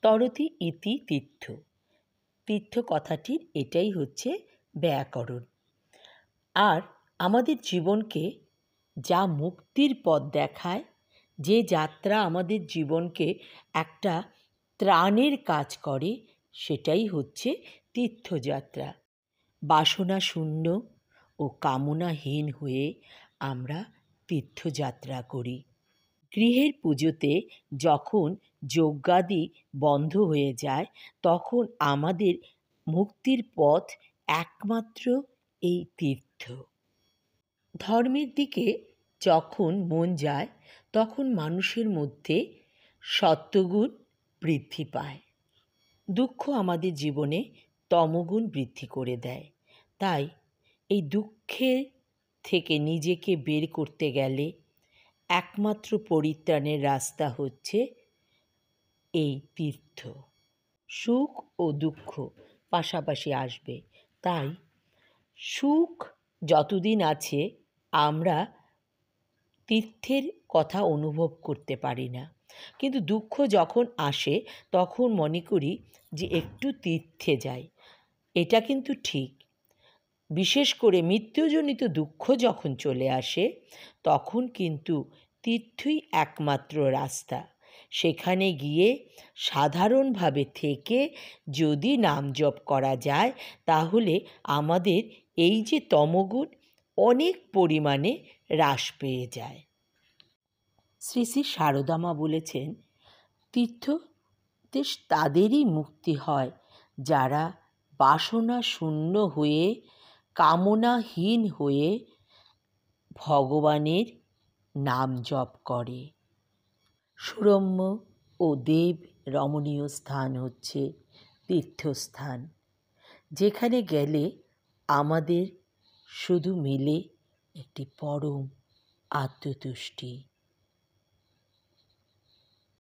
তরতি ইতি তীর্থ। তীর্থ কথাটির এটাই হচ্ছে ব্যাকরণ। আর আমাদের জীবনকে যা মুক্তির পথ দেখায়, যে যাত্রা আমাদের জীবনকে একটা ত্রাণের কাজ করে, সেটাই হচ্ছে তীর্থযাত্রা। বাসনা শূন্য ও কামনাহীন হয়ে আমরা তীর্থযাত্রা করি। গৃহের পুজোতে যখন যজ্ঞাদি বন্ধ হয়ে যায়, তখন আমাদের মুক্তির পথ একমাত্র এই তীর্থ। ধর্মের দিকে যখন মন যায়, তখন মানুষের মধ্যে সত্ত্বগুণ বৃদ্ধি পায়। দুঃখ আমাদের জীবনে তমগুণ বৃদ্ধি করে দেয়। তাই এই দুঃখের থেকে নিজেকে বের করতে গেলে একমাত্র পরিত্রাণের রাস্তা হচ্ছে এই তীর্থ। সুখ ও দুঃখ পাশাপাশি আসবে, তাই সুখ যতদিন আছে আমরা তীর্থের কথা অনুভব করতে পারি না, কিন্তু দুঃখ যখন আসে তখন মনে করি যে একটু তীর্থে যাই। এটা কিন্তু ঠিক। বিশেষ করে মৃত্যুজনিত দুঃখ যখন চলে আসে, তখন কিন্তু তীর্থই একমাত্র রাস্তা। সেখানে গিয়ে সাধারণভাবে থেকে যদি নাম জপ করা যায়, তাহলে আমাদের এই যে তমগুণ অনেক পরিমাণে হ্রাস পেয়ে যায়। শ্রী শ্রী সারদা মা বলেছেন, তীর্থতে তাদেরই মুক্তি হয় যারা বাসনা শূন্য হয়ে, কামনাহীন হয়ে ভগবানের নাম জপ করে। সুরম্য ও দেব রমণীয় স্থান হচ্ছে তীর্থস্থান, যেখানে গেলে আমাদের শুধু মেলে একটি পরম আত্মতুষ্টি।